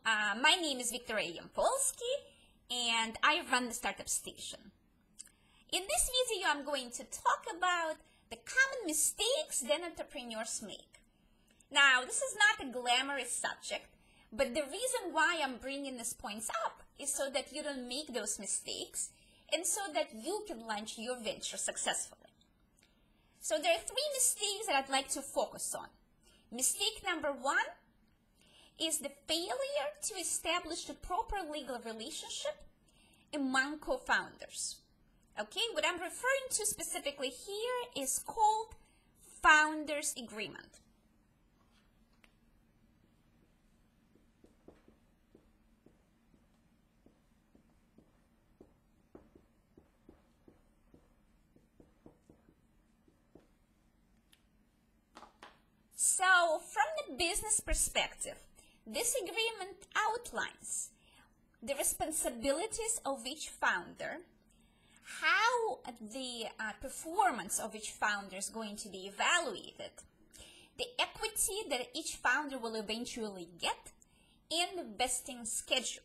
My name is Yampolsky, and I run the Startup Station. In this video, I'm going to talk about the common mistakes that entrepreneurs make. Now, this is not a glamorous subject, but the reason why I'm bringing these points up is so that you don't make those mistakes and so that you can launch your venture successfully. So there are three mistakes that I'd like to focus on. Mistake number one is the failure to establish the proper legal relationship among co-founders. Okay, what I'm referring to specifically here is called founders agreement. So, from the business perspective, this agreement outlines the responsibilities of each founder, how the performance of each founder is going to be evaluated, the equity that each founder will eventually get, and the vesting schedule.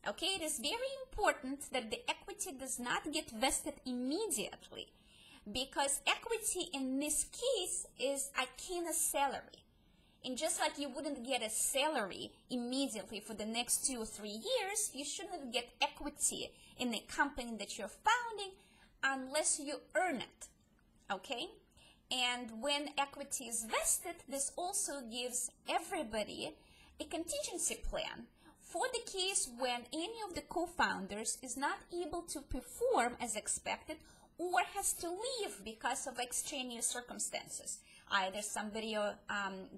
Okay, it is very important that the equity does not get vested immediately, because equity in this case is akin a salary. And just like you wouldn't get a salary immediately for the next 2 or 3 years, you shouldn't get equity in the company that you're founding unless you earn it, okay? And when equity is vested, this also gives everybody a contingency plan for the case when any of the co-founders is not able to perform as expected or has to leave because of extraneous circumstances. Either somebody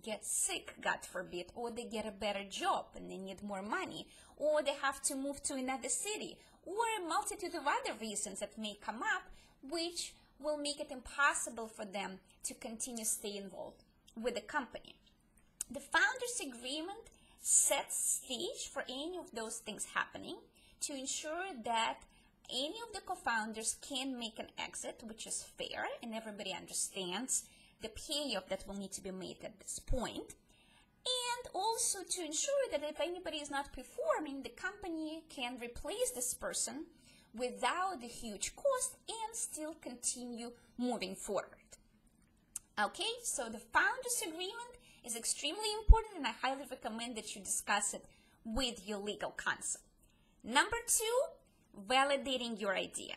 gets sick, God forbid, or they get a better job and they need more money, or they have to move to another city, or a multitude of other reasons that may come up, which will make it impossible for them to continue stay involved with the company. The founders agreement sets stage for any of those things happening to ensure that any of the co-founders can make an exit, which is fair, and everybody understands the payoff that will need to be made at this point. And also to ensure that if anybody is not performing, the company can replace this person without a huge cost and still continue moving forward. Okay, so the founders agreement is extremely important, and I highly recommend that you discuss it with your legal counsel. Number two, validating your idea.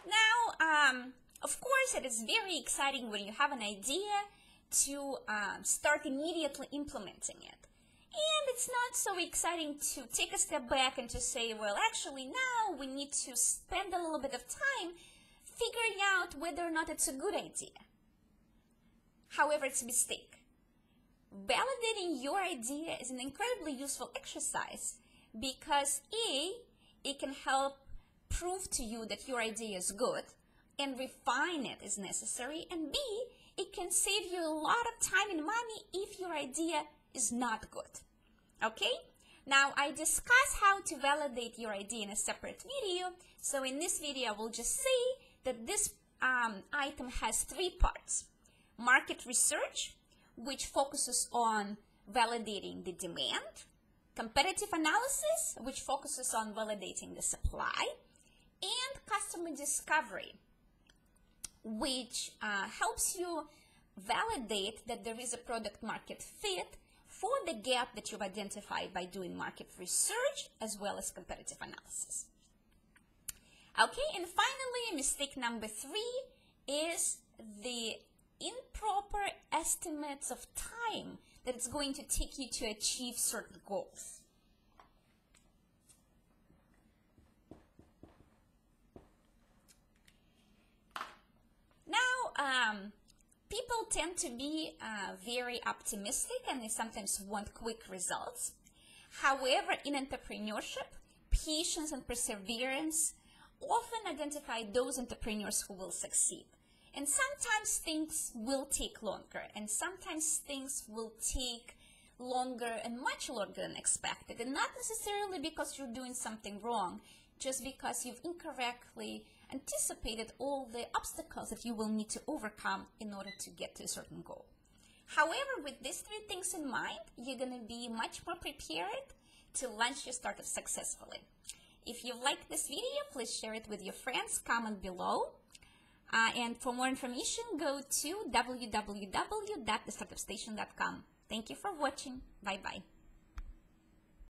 Now, of course, it is very exciting when you have an idea to start immediately implementing it. And it's not so exciting to take a step back and to say, well, actually now we need to spend a little bit of time figuring out whether or not it's a good idea. However, it's a mistake. Validating your idea is an incredibly useful exercise because A, it can help prove to you that your idea is good and refine it as necessary, and B, it can save you a lot of time and money if your idea is not good. Okay? Now, I discuss how to validate your idea in a separate video, so in this video I will just say that this item has 3 parts. Market research, which focuses on validating the demand. Competitive analysis, which focuses on validating the supply. And customer discovery, which helps you validate that there is a product market fit for the gap that you've identified by doing market research as well as competitive analysis. Okay, and finally, mistake number 3 is the improper estimates of time that it's going to take you to achieve certain goals. Now, people tend to be very optimistic and they sometimes want quick results. However, in entrepreneurship, patience and perseverance often identify those entrepreneurs who will succeed. And sometimes things will take longer, and sometimes things will take longer and much longer than expected. And not necessarily because you're doing something wrong, just because you've incorrectly anticipated all the obstacles that you will need to overcome in order to get to a certain goal. However, with these three things in mind, you're going to be much more prepared to launch your startup successfully. If you liked this video, please share it with your friends, comment below. And for more information, go to www.thestartupstation.com. Thank you for watching. Bye-bye.